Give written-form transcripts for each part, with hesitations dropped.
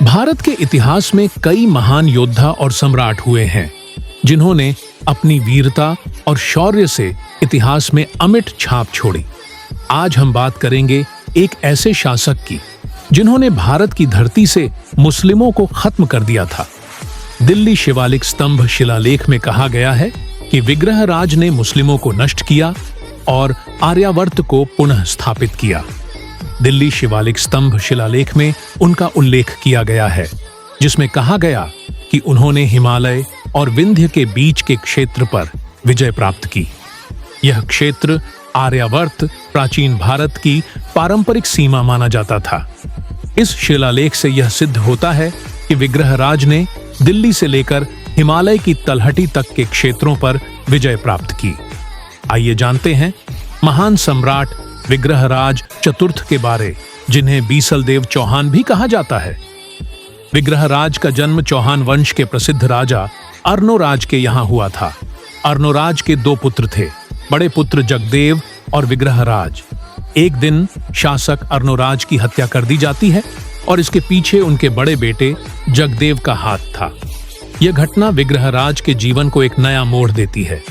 भारत के इतिहास में कई महान योद्धा और सम्राट हुए हैं जिन्होंने अपनी वीरता और शौर्य से इतिहास में अमिट छाप छोड़ी। आज हम बात करेंगे एक ऐसे शासक की जिन्होंने भारत की धरती से मुस्लिमों को खत्म कर दिया था। दिल्ली शिवालिक स्तंभ शिलालेख में कहा गया है कि विग्रहराज ने मुस्लिमों को नष्ट किया और आर्यावर्त को पुनः स्थापित किया। दिल्ली शिवालिक स्तंभ शिलालेख में उनका उल्लेख किया गया है, जिसमें कहा गया कि उन्होंने हिमालय और विंध्य के बीच के क्षेत्र पर विजय प्राप्त की। यह क्षेत्र आर्यावर्त प्राचीन भारत की पारंपरिक सीमा माना जाता था। इस शिलालेख से यह सिद्ध होता है कि विग्रहराज ने दिल्ली से लेकर हिमालय की तलहटी तक के क्षेत्रों पर विजय प्राप्त की। आइए जानते हैं महान सम्राट विग्रहराज चतुर्थ के बारे, जिन्हें बीसलदेव चौहान भी कहा जाता है। विग्रहराज का जन्म चौहान वंश के प्रसिद्ध राजा अर्नोराज के यहाँ हुआ था। अर्नोराज के दो पुत्र थे, बड़े पुत्र जगदेव और विग्रहराज। एक दिन शासक अर्नोराज की हत्या कर दी जाती है और इसके पीछे उनके बड़े बेटे जगदेव का हाथ था। यह घटना विग्रहराज के जीवन को एक नया मोड़ देती है।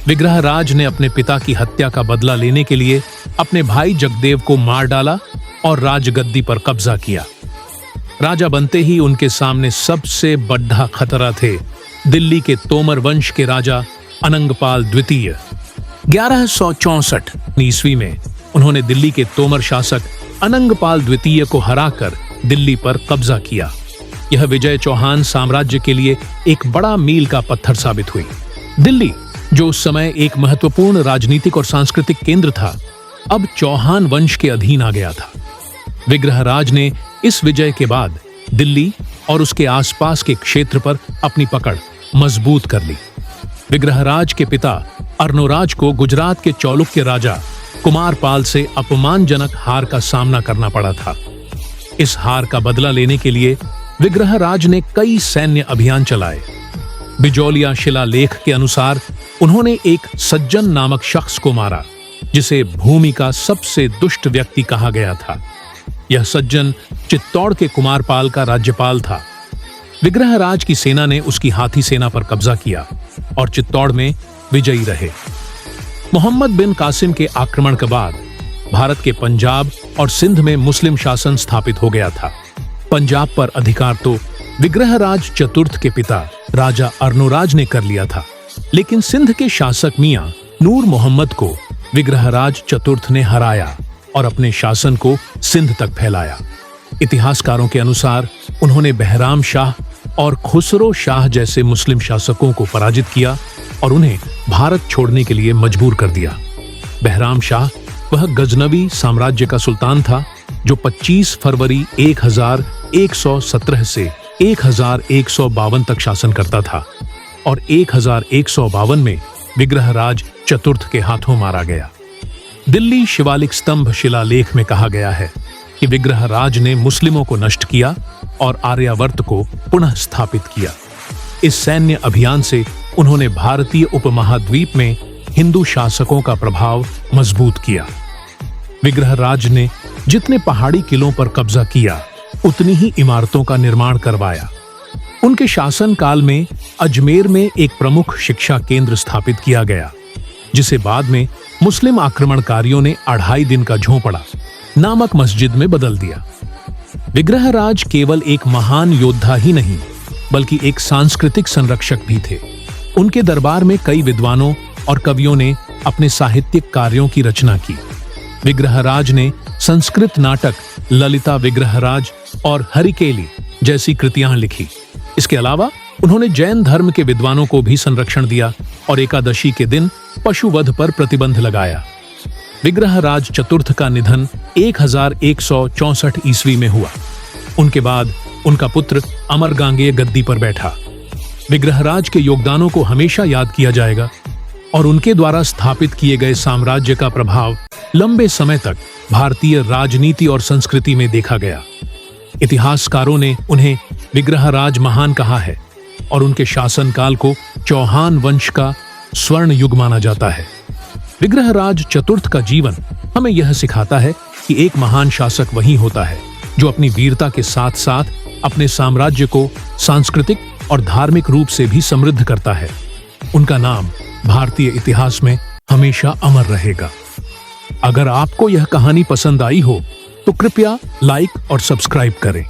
विग्रहराज ने अपने पिता की हत्या का बदला लेने के लिए अपने भाई जगदेव को मार डाला और राजगद्दी पर कब्जा किया। राजा बनते ही उनके सामने सबसे बड़ा खतरा थे दिल्ली के तोमर वंश के राजा अनंगपाल द्वितीय। 1164 ईस्वी में उन्होंने दिल्ली के तोमर शासक अनंगपाल द्वितीय को हराकर दिल्ली पर कब्जा किया। यह विजय चौहान साम्राज्य के लिए एक बड़ा मील का पत्थर साबित हुई। दिल्ली, जो उस समय एक महत्वपूर्ण राजनीतिक और सांस्कृतिक केंद्र था, अब चौहान वंश के अधीन आ गया था। विग्रहराज ने इस विजय के बाद दिल्ली और उसके आसपास के क्षेत्र पर अपनी पकड़ मजबूत कर ली। विग्रहराज के पिता अर्नोराज को गुजरात के चालुक्य राजा कुमारपाल से अपमानजनक हार का सामना करना पड़ा था। इस हार का बदला लेने के लिए विग्रहराज ने कई सैन्य अभियान चलाए। बिजौलिया शिलालेख के अनुसार उन्होंने एक सज्जन नामक शख्स को मारा, जिसे भूमि का सबसे दुष्ट व्यक्ति कहा गया था। यह सज्जन चित्तौड़ के कुमारपाल का राज्यपाल था। विग्रहराज की सेना ने उसकी हाथी सेना पर कब्जा किया और चित्तौड़ में विजयी रहे। मोहम्मद बिन कासिम के आक्रमण के बाद भारत के पंजाब और सिंध में मुस्लिम शासन स्थापित हो गया था। पंजाब पर अधिकार तो विग्रहराज चतुर्थ के पिता राजा अर्नोराज ने कर लिया था, लेकिन सिंध के शासक मियां नूर मोहम्मद को विग्रहराज चतुर्थ ने हराया और अपने शासन को सिंध तक फैलाया। इतिहासकारों के अनुसार उन्होंने बहराम शाह और खुसरो शाह जैसे मुस्लिम शासकों को पराजित किया और उन्हें भारत छोड़ने के लिए मजबूर कर दिया। बहराम शाह वह गजनवी साम्राज्य का सुल्तान था जो 25 फरवरी 1117 से 1152 तक शासन करता था और 1152 में विग्रहराज चतुर्थ के हाथों मारा गया। दिल्ली शिवालिक स्तंभ शिलालेख में कहा गया है कि विग्रहराज ने मुस्लिमों को नष्ट किया और आर्यावर्त को पुनः स्थापित किया। इस सैन्य अभियान से उन्होंने भारतीय उपमहाद्वीप में हिंदू शासकों का प्रभाव मजबूत किया। विग्रहराज ने जितने पहाड़ी किलों पर कब्जा किया, उतनी ही इमारतों का निर्माण करवाया। उनके शासनकाल में अजमेर में एक प्रमुख शिक्षा केंद्र स्थापित किया गया, जिसे बाद में मुस्लिम आक्रमणकारियों ने 2.5 दिन का झोंपड़ा नामक मस्जिद में बदल दिया। विग्रहराज केवल एक महान योद्धा ही नहीं, बल्कि एक सांस्कृतिक संरक्षक भी थे। उनके दरबार में कई विद्वानों और कवियों ने अपने साहित्यिक कार्यों की रचना की। विग्रहराज ने संस्कृत नाटक ललिता विग्रहराज और हरिकेली जैसी कृतियां लिखी। इसके अलावा उन्होंने जैन धर्म के विद्वानों को भी संरक्षण दिया और एकादशी के दिन पशुवध पर प्रतिबंध लगाया। विग्रहराज चतुर्थ का निधन 1164 ईस्वी में हुआ। उनके बाद उनका पुत्र अमरगांगेय गद्दी पर बैठा। विग्रहराज के योगदानों को हमेशा याद किया जाएगा और उनके द्वारा स्थापित किए गए साम्राज्य का प्रभाव लंबे समय तक भारतीय राजनीति और संस्कृति में देखा गया। इतिहासकारों ने उन्हें विग्रहराज महान कहा है और उनके शासनकाल को चौहान वंश का स्वर्ण युग माना जाता है। विग्रहराज चतुर्थ का जीवन हमें यह सिखाता है कि एक महान शासक वही होता है जो अपनी वीरता के साथ साथ अपने साम्राज्य को सांस्कृतिक और धार्मिक रूप से भी समृद्ध करता है। उनका नाम भारतीय इतिहास में हमेशा अमर रहेगा। अगर आपको यह कहानी पसंद आई हो तो कृपया लाइक और सब्सक्राइब करें।